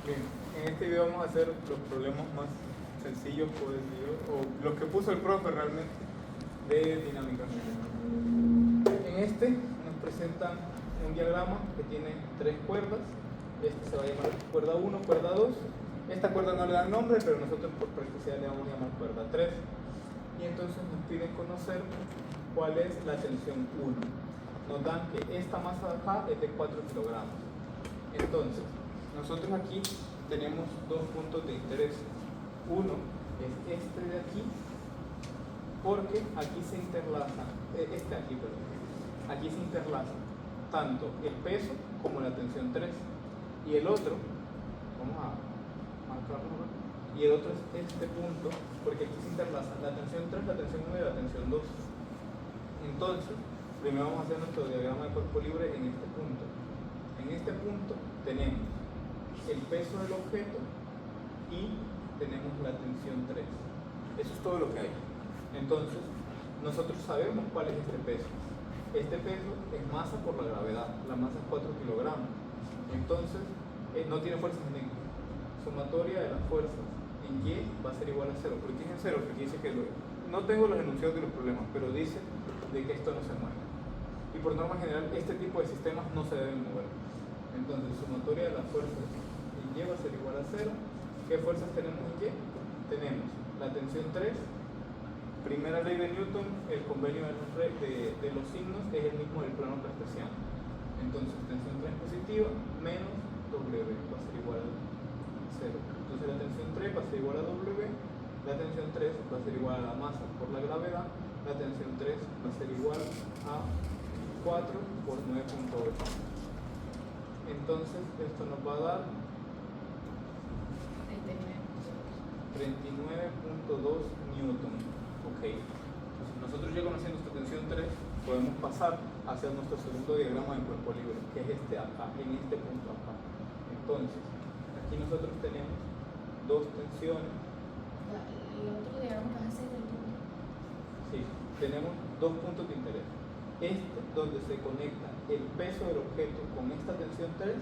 Bien, en este video vamos a hacer los problemas más sencillos, puedo decir yo, o los que puso el profe realmente de dinámica. En este nos presentan un diagrama que tiene tres cuerdas. Este se va a llamar cuerda 1, cuerda 2. Esta cuerda no le dan nombre, pero nosotros por practicidad le vamos a llamar cuerda 3. Y entonces nos piden conocer cuál es la tensión 1. Nos dan que esta masa de acá es de 4 kilogramos. Entonces, nosotros aquí tenemos dos puntos de interés. Uno es este de aquí, porque aquí se interlaza, aquí se interlaza tanto el peso como la tensión 3. Y el otro, vamos a marcarlo, y el otro es este punto, porque aquí se interlaza la tensión 3, la tensión 1 y la tensión 2. Entonces, primero vamos a hacer nuestro diagrama de cuerpo libre en este punto. En este punto tenemos el peso del objeto y tenemos la tensión 3. Eso es todo lo que hay. Entonces, nosotros sabemos cuál es este peso. Este peso es masa por la gravedad. La masa es 4 kilogramos. Entonces, no tiene fuerzas en X. Sumatoria de las fuerzas en Y va a ser igual a 0. ¿Por qué es en 0? Porque dice que no tengo los enunciados de los problemas, pero dice de que esto no se mueve. Y por norma general, este tipo de sistemas no se deben mover. Entonces, sumatoria de las fuerzas en Y va a ser igual a 0. ¿Qué fuerzas tenemos en Y? Tenemos la tensión 3. Primera ley de Newton, el convenio de los signos es el mismo del plano cartesiano. Entonces, tensión 3 positiva menos W va a ser igual a 0. Entonces, la tensión 3 va a ser igual a W, la tensión 3 va a ser igual a la masa por la gravedad, la tensión 3 va a ser igual a 4 por 9.8. Entonces, esto nos va a dar 39.2 newton. Ok. Entonces, nosotros ya conociendo esta tensión 3, podemos pasar hacia nuestro segundo diagrama de cuerpo libre, que es este acá, en este punto acá. Entonces, aquí nosotros tenemos dos tensiones. El otro diagrama va a ser el punto. Sí, tenemos dos puntos de interés. Este, donde se conecta el peso del objeto con esta tensión 3,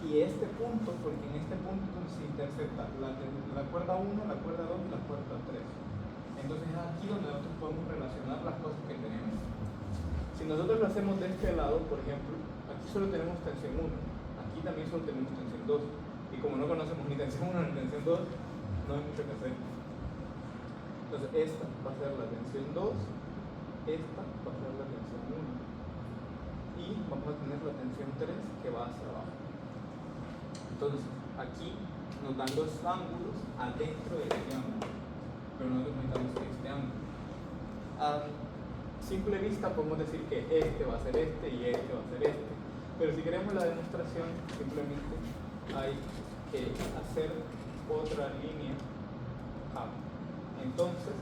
y este punto, porque en este punto se intercepta la cuerda 1, la cuerda 2 y la cuerda 3. Entonces es aquí donde nosotros podemos relacionar las cosas que tenemos. Si nosotros lo hacemos de este lado, por ejemplo, aquí solo tenemos tensión 1, aquí también solo tenemos tensión 2. Y como no conocemos ni tensión 1 ni tensión 2, no hay mucho que hacer. Entonces esta va a ser la tensión 2, esta va a ser la tensión 1. Y vamos a tener la tensión 3 que va hacia abajo. Entonces, aquí nos dan los ángulos adentro del triángulo, pero nosotros necesitamos este ángulo. A simple vista podemos decir que este va a ser este y este va a ser este, pero si queremos la demostración, simplemente hay que hacer otra línea acá. Entonces,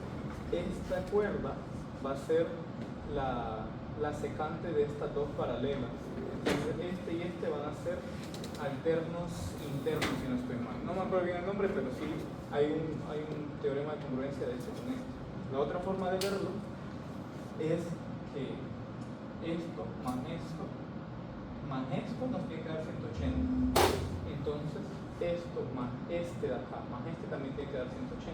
esta cuerda va a ser la secante de estas dos paralelas. Entonces, este y este van a ser alternos internos, si no estoy mal. No me acuerdo bien el nombre, pero sí hay un teorema de congruencia de hecho con esto. La otra forma de verlo es que esto más esto nos tiene que dar 180. Entonces, esto más este de acá, más este también tiene que dar 180.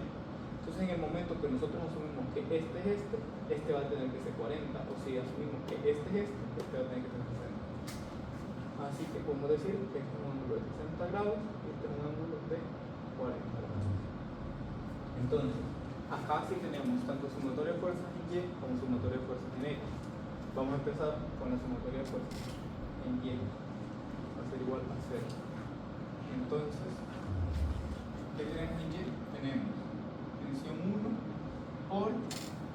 Entonces, en el momento que nosotros asumimos que este es este va a tener que ser 40. O si asumimos que este es este va a tener que ser 60. Así que podemos decir que este es un ángulo de 60 grados y este es un ángulo de 40 grados. Entonces, acá sí tenemos tanto sumatoria de fuerzas en Y como sumatoria de fuerzas en X. Vamos a empezar con la sumatoria de fuerzas en Y. Va a ser igual a 0. Entonces, ¿qué tenemos en Y? Tenemos tensión 1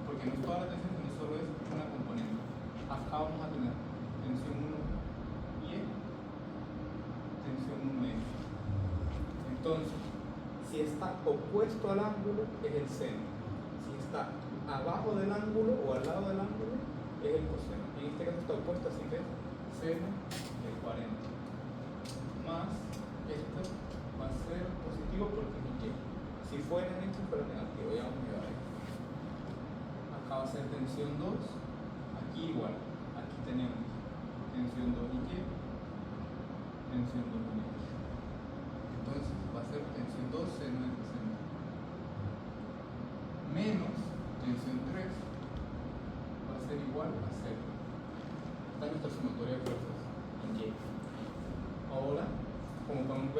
porque no es toda la tensión, sino solo es una componente. Acá vamos a tener tensión 1 Y, tensión 1X. Entonces, si está opuesto al ángulo, es el seno. Si está abajo del ángulo o al lado del ángulo, es el coseno. En este caso está opuesto, así que es seno de 40. Más esto va a ser positivo porque es Y. Si fuera en esto, fuera negativo, ya vamos a llevar ahí. Acá va a ser tensión 2, aquí igual. Aquí tenemos tensión 2 en Y, tensión 2 en X. Entonces,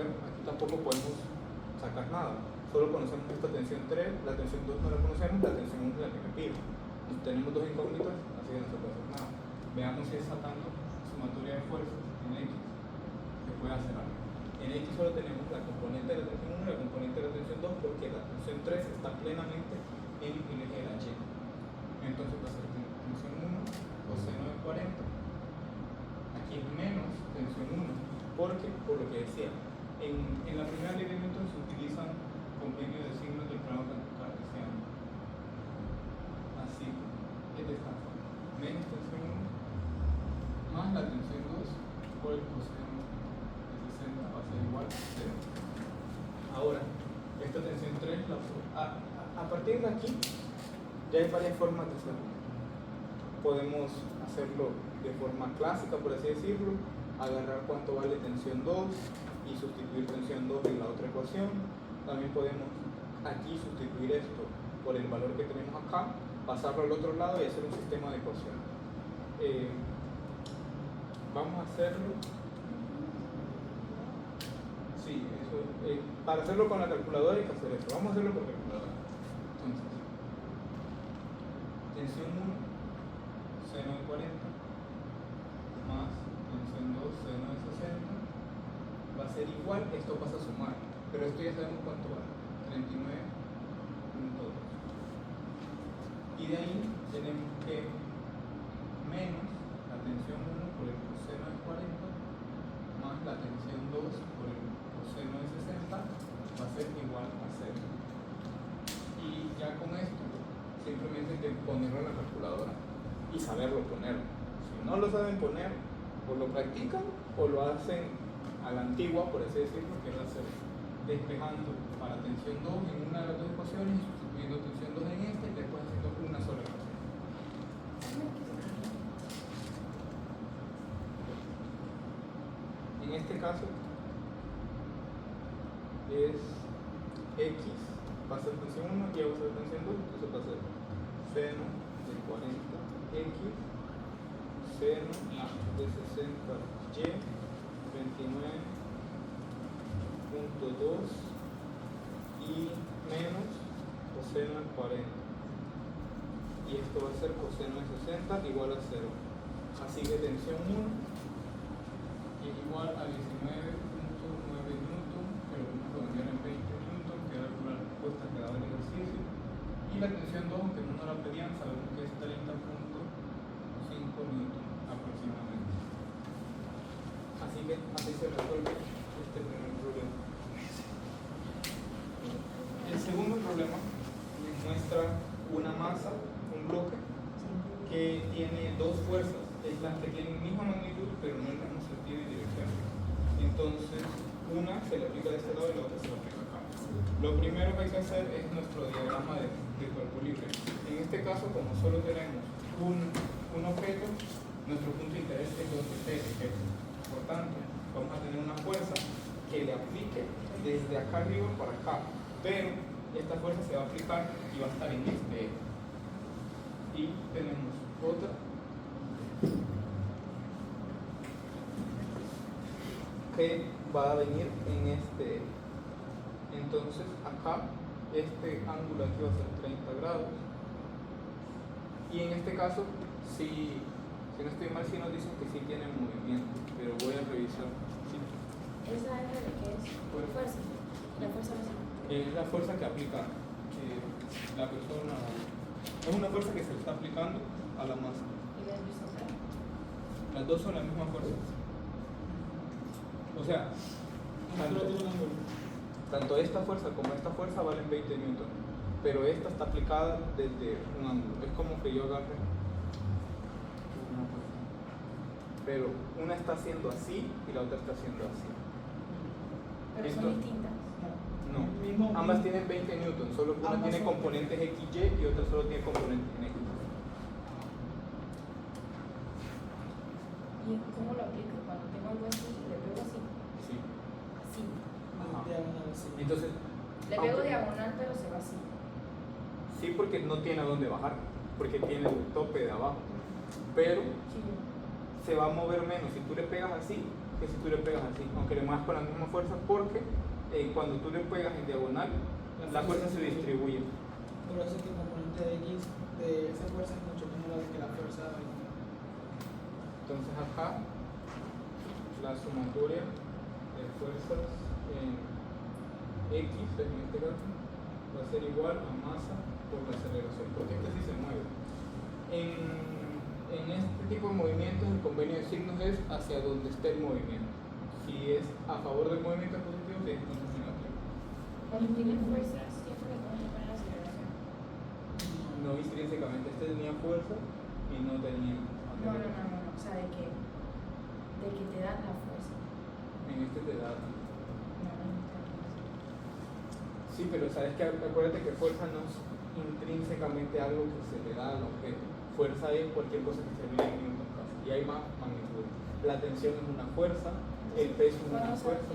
ver, aquí tampoco podemos sacar nada. Solo conocemos esta tensión 3, la tensión 2 no la conocemos, la tensión 1 es la que me pide. Tenemos dos incógnitas, así que no se puede hacer nada. Veamos si es sacando sumatoria de fuerzas en X se puede hacer algo. En X solo tenemos la componente de la tensión 1 y la componente de la tensión 2 porque la tensión 3 está plenamente en el eje de la Y. Entonces va a ser tensión 1 coseno de 40. Aquí es menos tensión 1 porque, por lo que decía, en la primera ley de Newton se utilizan convenios de signos del plano cartesiano. Así, es de esta forma. Menos tensión 1 más la tensión 2 por el coseno de 60 va a ser igual a 0. Ahora, esta tensión 3 a partir de aquí ya hay varias formas de hacerlo. Podemos hacerlo de forma clásica, por así decirlo, agarrar cuánto vale tensión 2 y sustituir tensión 2 en la otra ecuación. También podemos aquí sustituir esto por el valor que tenemos acá, pasarlo al otro lado y hacer un sistema de ecuaciones. Vamos a hacerlo. Sí, eso, para hacerlo con la calculadora hay que hacer esto. Vamos a hacerlo con la calculadora. Entonces, tensión 1, seno de 40, más tensión 2, seno de 60, va a ser igual, esto pasa a sumar, pero esto ya sabemos cuánto vale, 39.2. Y de ahí tenemos que menos la tensión 1 por el coseno de 40 más la tensión 2 por el coseno de 60 va a ser igual a 0. Y ya con esto simplemente hay que ponerlo en la calculadora y saberlo poner. Si no lo saben poner, o lo practican o lo hacen a la antigua, por así decirlo, que va a ser despejando para tensión 2 en una de las dos ecuaciones y sustituyendo tensión 2 en esta y después haciendo una sola ecuación. En este caso es X va a ser tensión 1 y Y va a ser tensión 2, entonces va a ser seno de 40X seno de 60Y 29.2 y menos coseno de 40 y esto va a ser coseno de 60 igual a 0. Así que tensión 1 es igual a 19.9 newton, pero vamos a cambiar en 20 newton, que era la respuesta que daba el ejercicio. Y la tensión 2, aunque no nos la pedían, sabemos que es 30.5 newton aproximadamente. Así que así se resuelve este primer problema. El segundo problema muestra una masa, un bloque, que tiene dos fuerzas, es la que tienen misma magnitud pero no el mismo sentido y dirección. Entonces, una se le aplica de este lado y la otra se le aplica acá. Lo primero que hay que hacer es nuestro diagrama de cuerpo libre. En este caso, como solo tenemos un objeto, nuestro punto de interés es donde esté el objeto. Por tanto, vamos a tener una fuerza que le aplique desde acá arriba para acá, pero esta fuerza se va a aplicar y va a estar en este eje. Y tenemos otra que va a venir en este eje. Entonces acá este ángulo aquí va a ser 30 grados y en este caso si no estoy mal, si nos dicen que sí tiene movimiento, pero voy a revisar. Sí. ¿Esa es de qué es? Fuerza. La fuerza Es la fuerza que aplica la persona, es una fuerza que se le está aplicando a la masa. ¿Y la horizontal? Las dos son la misma fuerza. O sea, tanto esta fuerza como esta fuerza valen 20 newton, pero esta está aplicada desde un ángulo. Es como que yo agarre una fuerza, pero una está haciendo así y la otra está haciendo así. Pero Esto, son distintas. no, ambas tienen 20 newton, solo que una tiene componentes XY y otra solo tiene componentes en X. ¿Y cómo lo aplico? Cuando tengo algo así, le pego así. Sí. Así. Ajá. Entonces, Le pego diagonal, pero se va así. sí, porque no tiene a dónde bajar, porque tiene el tope de abajo, pero Sí. se va a mover menos. Si tú le pegas así, que si tú le pegas así, aunque le muevas con la misma fuerza, porque cuando tú le pegas en diagonal, la fuerza se distribuye. Por eso es que el componente de X de esa fuerza es mucho menor que la fuerza de... Entonces acá la sumatoria de fuerzas en X, en este caso, va a ser igual a masa por la aceleración, porque este sí se mueve. En este tipo de movimientos el convenio de signos es hacia donde esté el movimiento. Si es a favor del movimiento positivo, si es negativo. Cuando tiene fuerza, siempre le podemos poner aceleración. No intrínsecamente, este tenía fuerza y no tenía No. O sea, de que te dan la fuerza. En este te da. No. Sí, pero sabes que acuérdate que fuerza no es intrínsecamente algo que se le da al objeto. Fuerza es cualquier cosa que se mide en Newton casi. Y hay más magnitud. La tensión es una fuerza, el peso es una fuerza.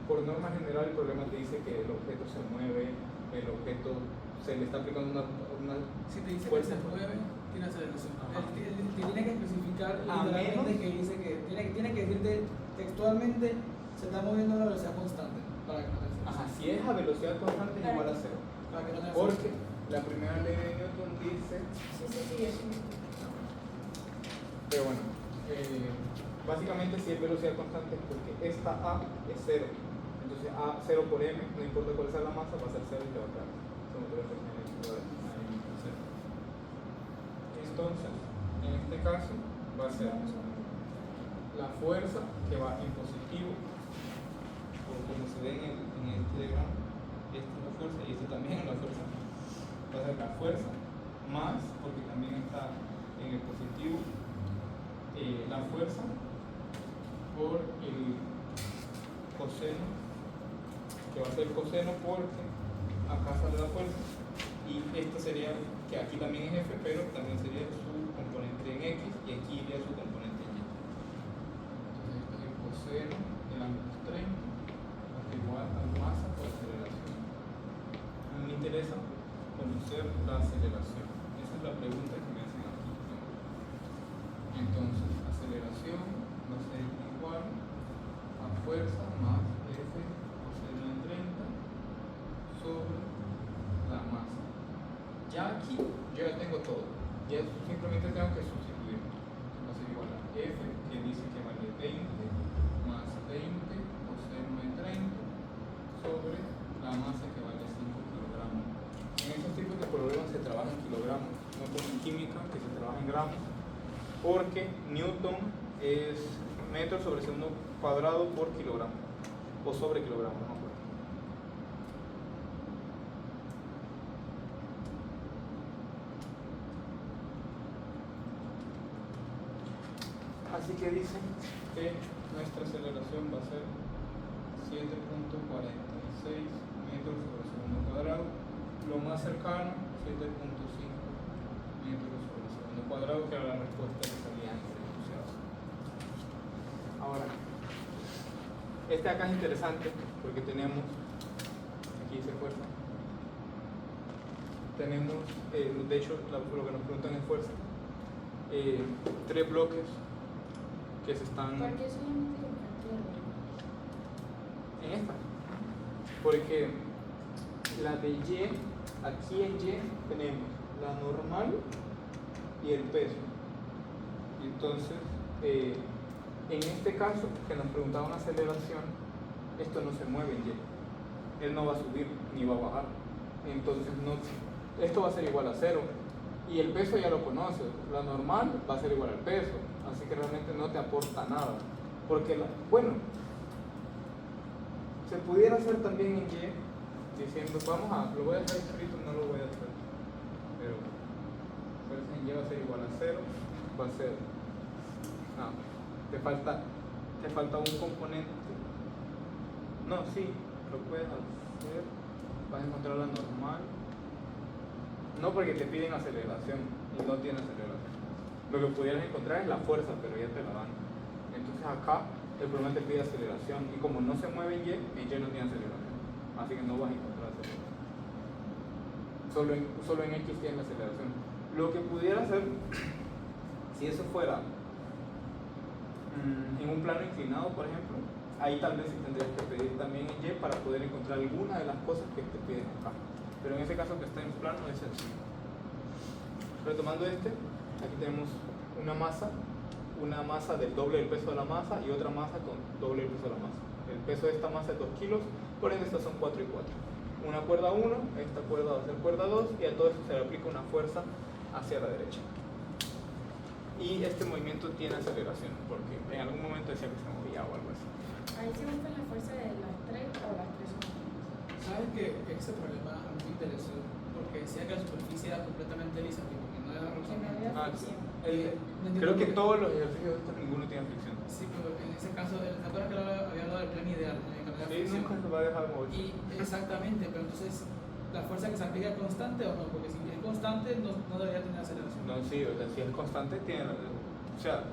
Por norma general el problema te dice que el objeto se mueve, el objeto se le está aplicando una Si te dice fuerza. que se mueve, tiene aceleración. Ajá. Tiene que especificar A literalmente menos- que dice que tiene que decirte textualmente se está moviendo a una velocidad constante para que no te Ajá, si es a velocidad constante es igual a cero. para que no te Porque la primera ley de Newton dice, Sí, eso. pero bueno, básicamente si es velocidad constante es porque esta A es cero. Entonces A 0 por M, no importa cuál sea la masa, va a ser cero y te va a quedar. Entonces, en este caso va a ser la fuerza que va en positivo, o como se ve en el diagrama, esta es la fuerza y esta también es la fuerza. Va a ser la fuerza más, porque también está en el positivo, la fuerza por el coseno, que va a ser coseno porque acá sale la fuerza, y esto sería, que aquí también es F, pero también sería su componente en X, y aquí iría su componente en Y. Entonces esto es el coseno del ángulo 30, igual a masa por aceleración. A mí me interesa conocer la aceleración. Esa es la pregunta que me hacen aquí. Entonces, aceleración va a ser igual a fuerza más F coseno de 30 sobre la masa. Ya aquí yo ya tengo todo. Ya simplemente tengo que sustituir. Va a ser igual a F, que dice que vale 20 más 20 coseno de 30 sobre la masa que vale 5 kilogramos. En estos tipos de problemas se trabaja en kilogramos, no como en química que se trabaja en gramos, porque Newton es metro sobre segundo cuadrado por kilogramo, o sobre kilogramo, no me acuerdo. Así que dicen que nuestra aceleración va a ser 7.46 metros sobre segundo cuadrado, lo más cercano 7.5 metros sobre segundo cuadrado, que era la respuesta que salía antes de asociados. Ahora, este acá es interesante porque tenemos, aquí dice fuerza, tenemos, de hecho lo que nos preguntan es fuerza, 3 bloques que se están ¿Por qué solamente con cantidad? en esta, porque la de Y, aquí en Y tenemos la normal y el peso. Y entonces, en este caso, que nos preguntaba una aceleración, esto no se mueve en Y. Él no va a subir ni va a bajar. Entonces, esto va a ser igual a 0. Y el peso ya lo conoces. La normal va a ser igual al peso. Así que realmente no te aporta nada. Porque, bueno, se pudiera hacer también en Y, diciendo, lo voy a dejar escrito, no lo voy a hacer. Pero, pues en Y va a ser igual a 0, va a ser, no, te falta un componente. No, sí, lo puedes hacer, vas a encontrar la normal. No, porque te piden aceleración y no tiene aceleración. Lo que pudieras encontrar es la fuerza, pero ya te la dan. Entonces acá el problema te pide aceleración y como no se mueve en Y no tiene aceleración. Así que no vas a encontrar aceleración. Solo en X tiene la aceleración. Lo que pudiera hacer, si eso fuera En un plano inclinado, por ejemplo, ahí tal vez sí tendrías que pedir también en Y para poder encontrar alguna de las cosas que te piden acá. Pero en ese caso que está en plano es sencillo. Retomando aquí tenemos una masa del doble del peso de la masa y otra masa con doble del peso de la masa. El peso de esta masa es 2 kilos, por ende estas son 4 y 4. Una cuerda 1, esta cuerda va a ser cuerda 2 y a todo esto se le aplica una fuerza hacia la derecha. Y este movimiento tiene aceleración, porque en algún momento decía que se movía o algo así. Ahí se busca la fuerza de las 3 o las 3 son. ¿Sabes que ese problema a mí me interesó? Porque decía que la superficie era completamente lisa, tipo, que no era Que no había fricción. Creo que todos los ejercicios de estos ninguno tiene fricción. Sí, pero en ese caso, ¿te acuerdas que había hablado del plan ideal? En el Sí, nunca se va a dejar mover. Y exactamente, pero entonces, ¿la fuerza que se aplica es constante o no? Porque si es constante, no debería tener aceleración. No, sí, o sea, si es constante, o sea,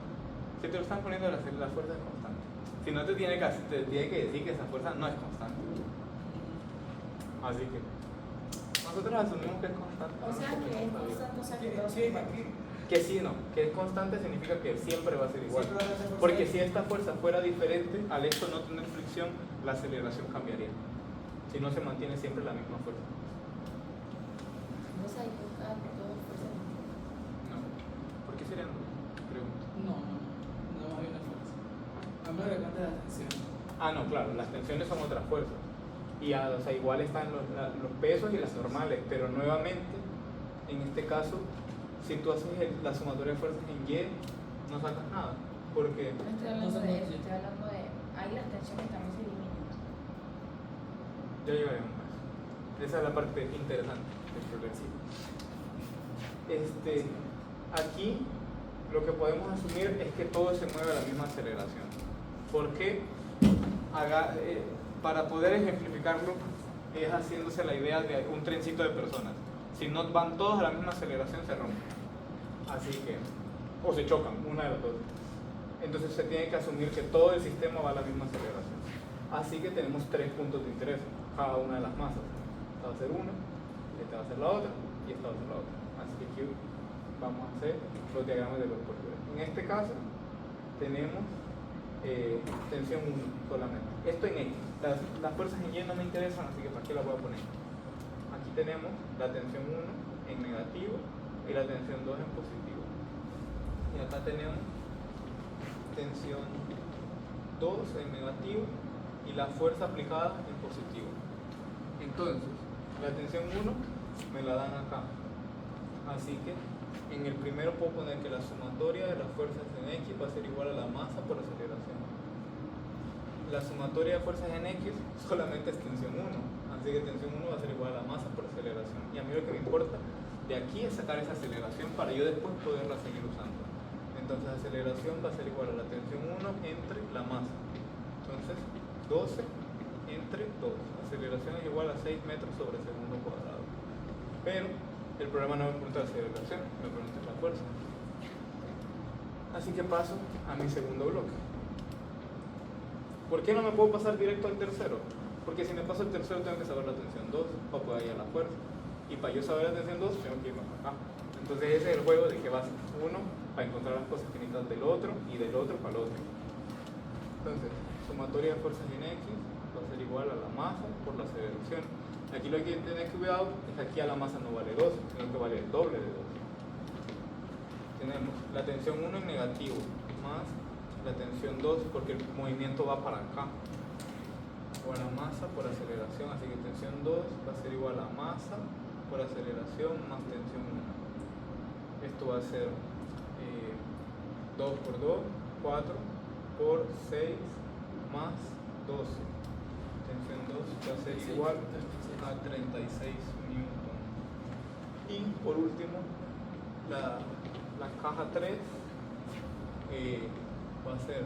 si te lo están poniendo la fuerza es constante. Si no te tiene que decir que esa fuerza no es constante. Así que nosotros asumimos que es constante. O sea que es constante, o sea que todo se va. Que sí, no, que es constante significa que siempre va a ser igual. Siempre va a ser fuerza. Porque si esta fuerza fuera diferente, al esto no tener fricción, la aceleración cambiaría. Si no se mantiene siempre la misma fuerza. Entonces hay que buscar todo fuerza. No. ¿Por qué serían? Pregunto. No hay una fuerza. A menos que cuente la tensión. Ah, no, claro, las tensiones son otras fuerzas. Y o sea, igual están los pesos y las normales, pero nuevamente, en este caso, si tú haces la sumatoria de fuerzas en Y, no sacas nada. Porque No estoy hablando de eso, estoy hablando de. Ahí las tensiones también se eliminan. ya llegaremos a eso. Esa es la parte interesante del problema. Aquí lo que podemos asumir es que todo se mueve a la misma aceleración. Porque para poder ejemplificarlo es haciéndose la idea de un trencito de personas. Si no van todos a la misma aceleración se rompen. Así que, o se chocan, una de las dos. Entonces se tiene que asumir que todo el sistema va a la misma aceleración. Así que tenemos 3 puntos de interés, cada una de las masas. Esta va a ser una, esta va a ser la otra y esta va a ser la otra. Así que aquí vamos a hacer los diagramas de los corredores. En este caso tenemos tensión 1 solamente. Esto en X. Las fuerzas en Y no me interesan, así que ¿para qué las voy a poner? Aquí tenemos la tensión 1 en negativo y la tensión 2 en positivo. Y acá tenemos tensión 2 en negativo y la fuerza aplicada en positivo. Entonces, la tensión 1 me la dan acá. Así que en el primero puedo poner que la sumatoria de las fuerzas en X va a ser igual a la masa por aceleración. La sumatoria de fuerzas en X solamente es tensión 1, así que tensión 1 va a ser igual a la masa por aceleración. Y a mí lo que me importa de aquí es sacar esa aceleración para yo después poderla seguir usando. Entonces aceleración va a ser igual a la tensión 1 entre la masa. Entonces 12 entre 2. Aceleración es igual a 6 metros sobre segundo cuadrado. Pero el problema no me pregunta la aceleración, me pregunta la fuerza. Así que paso a mi segundo bloque. ¿Por qué no me puedo pasar directo al tercero? Porque si me paso al tercero tengo que saber la tensión 2 para poder ir a la fuerza. Y para yo saber la tensión 2 tengo que irme para acá. Entonces ese es el juego de que vas uno para encontrar las cosas finitas del otro y del otro para el otro. Entonces, sumatoria de fuerzas en X va a ser igual a la masa por la aceleración. Aquí lo que hay que tener cuidado es que aquí a la masa no vale 2, sino que vale el doble de 2. Tenemos la tensión 1 en negativo más la tensión 2 porque el movimiento va para acá. O la masa por aceleración, así que tensión 2 va a ser igual a masa por aceleración más tensión 1. Esto va a ser 2 por 2, 4 por 6 más 12. Tensión 2 va a ser igual a 36 newton. Y por último, la caja 3 va a ser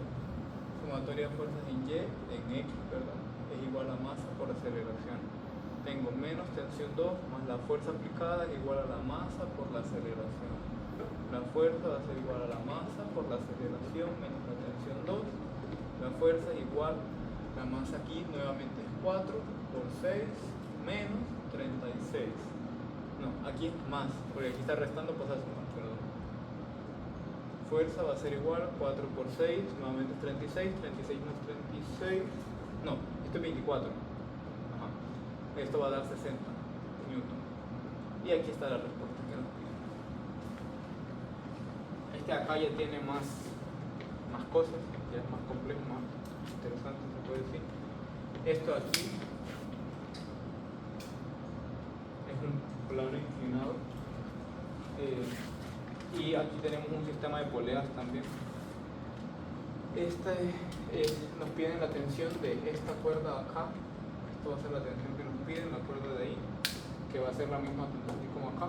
sumatoria de fuerzas en Y, en X, perdón, es igual a masa por aceleración. Tengo menos tensión 2 más la fuerza aplicada es igual a la masa por la aceleración. La fuerza va a ser igual a la masa por la aceleración menos la tensión 2. La fuerza es igual, la masa aquí nuevamente es 4 por 6 menos 36. No, aquí es más, porque aquí está restando, pasa a sumar, perdón. fuerza va a ser igual 4 por 6, nuevamente 36, 36 más 36, no, esto es 24. Ajá. Esto va a dar 60 newton. Y aquí está la respuesta que nos pide. Este acá ya tiene más cosas, ya es más complejo, más interesante, se puede decir. Esto aquí es un plano inclinado. Y aquí tenemos un sistema de poleas también. Nos piden la tensión de esta cuerda acá. Esto va a ser la tensión que nos piden, la cuerda de ahí, que va a ser la misma tensión como acá.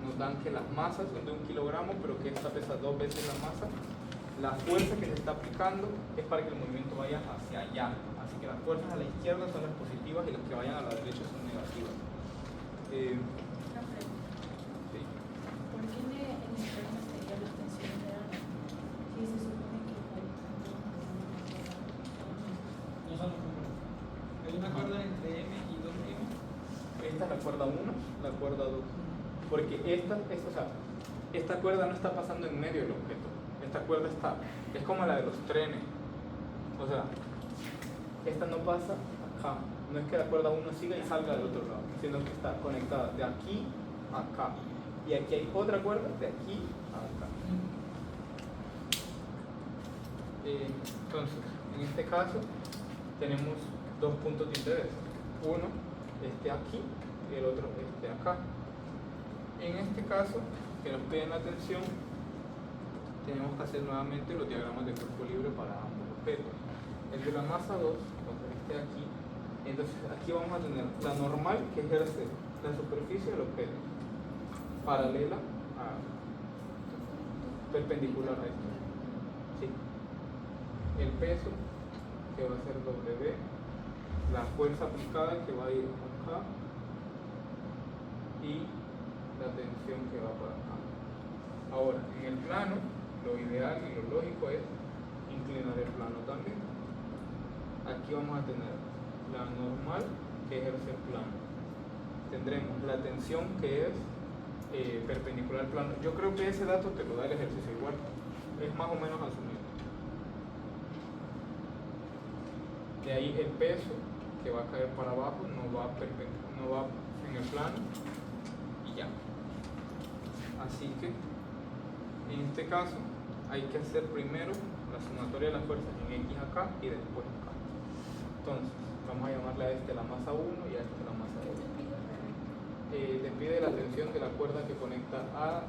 Nos dan que las masas son de 1 kilogramo, pero que esta pesa 2 veces la masa. La fuerza que se está aplicando es para que el movimiento vaya hacia allá. Así que las fuerzas a la izquierda son las positivas y las que vayan a la derecha son negativas. Una pregunta. Sí. ¿Por qué en el problema sería la tensión real? Si se supone que No son los números. Hay una cuerda entre M y 2M. Esta es la cuerda 1, la cuerda 2. Porque esta cuerda no está pasando en medio del objeto. Esta cuerda es como la de los trenes. O sea, esta no pasa acá. No es que la cuerda 1 siga y salga del otro lado, sino que está conectada de aquí a acá. Y aquí hay otra cuerda de aquí a acá. Entonces, en este caso, tenemos dos puntos de interés. Uno, este aquí, y el otro, este acá. En este caso, que nos piden la tensión, tenemos que hacer nuevamente los diagramas de cuerpo libre para ambos objetos. El de la masa 2, cuando esté aquí, entonces aquí vamos a tener la normal que ejerce la superficie del objeto, paralela perpendicular a esto. Sí. El peso, que va a ser W, la fuerza aplicada que va a ir acá, y la tensión que va para acá. Ahora, en el plano, lo ideal y lo lógico es inclinar el plano también. Aquí vamos a tener la normal que ejerce el plano. Tendremos la tensión que es perpendicular al plano. Yo creo que ese dato te lo da el ejercicio igual. Es más o menos asumido. De ahí el peso que va a caer para abajo no va en el plano y ya. Así que en este caso hay que hacer primero la sumatoria de las fuerzas en X acá y después acá. Entonces vamos a llamarle a este la masa 1 y a este la masa 2. Te pide la tensión de la cuerda que conecta a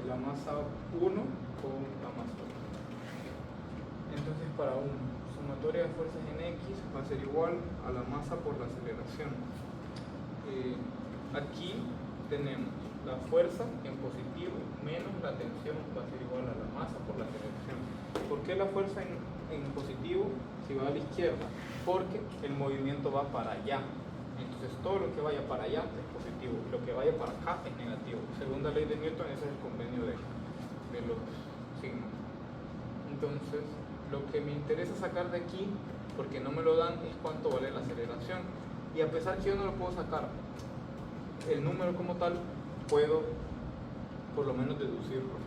la masa 1 con la masa 2. Entonces para un sumatoria de fuerzas en X va a ser igual a la masa por la aceleración. Aquí tenemos la fuerza en positivo menos la tensión va a ser igual a la masa por la aceleración. ¿Por qué la fuerza en positivo si va a la izquierda? Porque el movimiento va para allá. Entonces todo lo que vaya para allá es positivo, lo que vaya para acá es negativo. Según la ley de Newton, ese es el convenio de los signos. Entonces, lo que me interesa sacar de aquí, porque no me lo dan, es cuánto vale la aceleración. Y a pesar que yo no lo puedo sacar, el número como tal, puedo por lo menos deducirlo.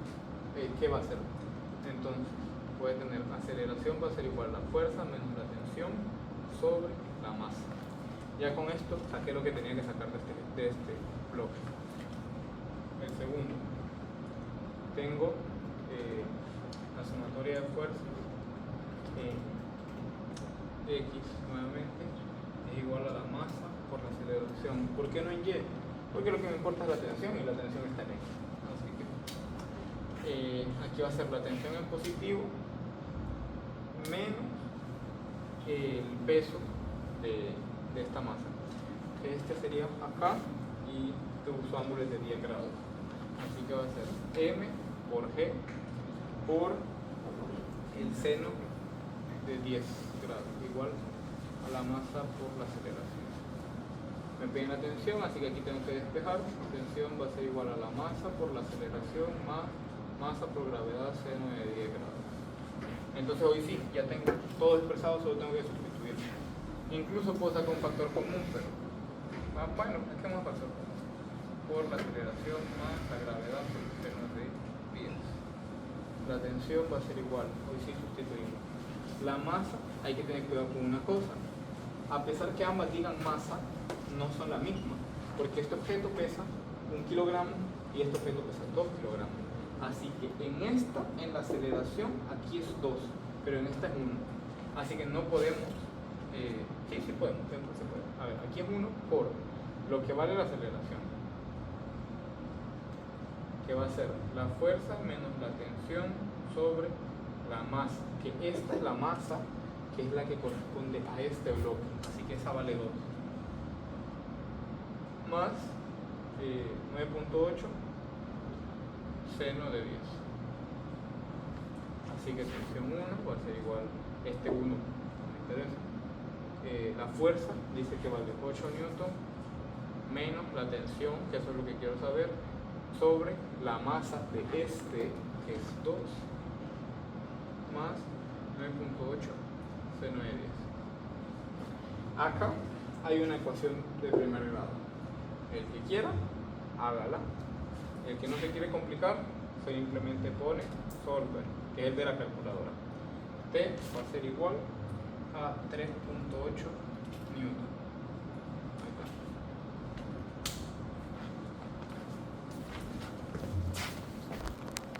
¿Qué va a ser? Entonces, puede tener aceleración, va a ser igual a la fuerza menos la tensión sobre la masa. Ya con esto saqué lo que tenía que sacar de este bloque. El segundo, tengo la sumatoria de fuerzas X nuevamente es igual a la masa por la aceleración. ¿Por qué no en Y? Porque lo que me importa es la tensión y la tensión está en X. Así que aquí va a ser la tensión en positivo menos el peso de esta masa. Este sería acá y su ángulo es de 10 grados. Así que va a ser M por G por el seno de 10 grados, igual a la masa por la aceleración. Me piden la tensión, así que aquí tengo que despejar. La tensión va a ser igual a la masa por la aceleración más masa por gravedad seno de 10 grados. Entonces hoy sí, ya tengo todo expresado, solo tengo que sustituir. Incluso puedo sacar un factor común, pero bueno, es que más factor común por la aceleración más la gravedad por el seno de 10. la tensión va a ser igual, hoy sí sustituimos. La masa, hay que tener cuidado con una cosa, a pesar que ambas digan masa, no son la misma, porque este objeto pesa 1 kilogramo y este objeto pesa 2 kilogramos. Así que en esta, en la aceleración, aquí es 2, pero en esta es 1. Así que no podemos, sí podemos, siempre se puede. A ver, aquí es 1 por lo que vale la aceleración, que va a ser la fuerza menos la tensión sobre la masa, que esta es la masa, que es la que corresponde a este bloque, así que esa vale 2, más 9.8 seno de 10. Así que tensión 1 va a ser igual, este 1 me interesa. La fuerza dice que vale 8 newton menos la tensión, que eso es lo que quiero saber, sobre la masa de este, que es 2, más 9.8 seno de 10. Acá hay una ecuación de primer grado. El que quiera, hágala. El que no se quiere complicar, simplemente pone solver, que es el de la calculadora. T va a ser igual a 3.8 newton.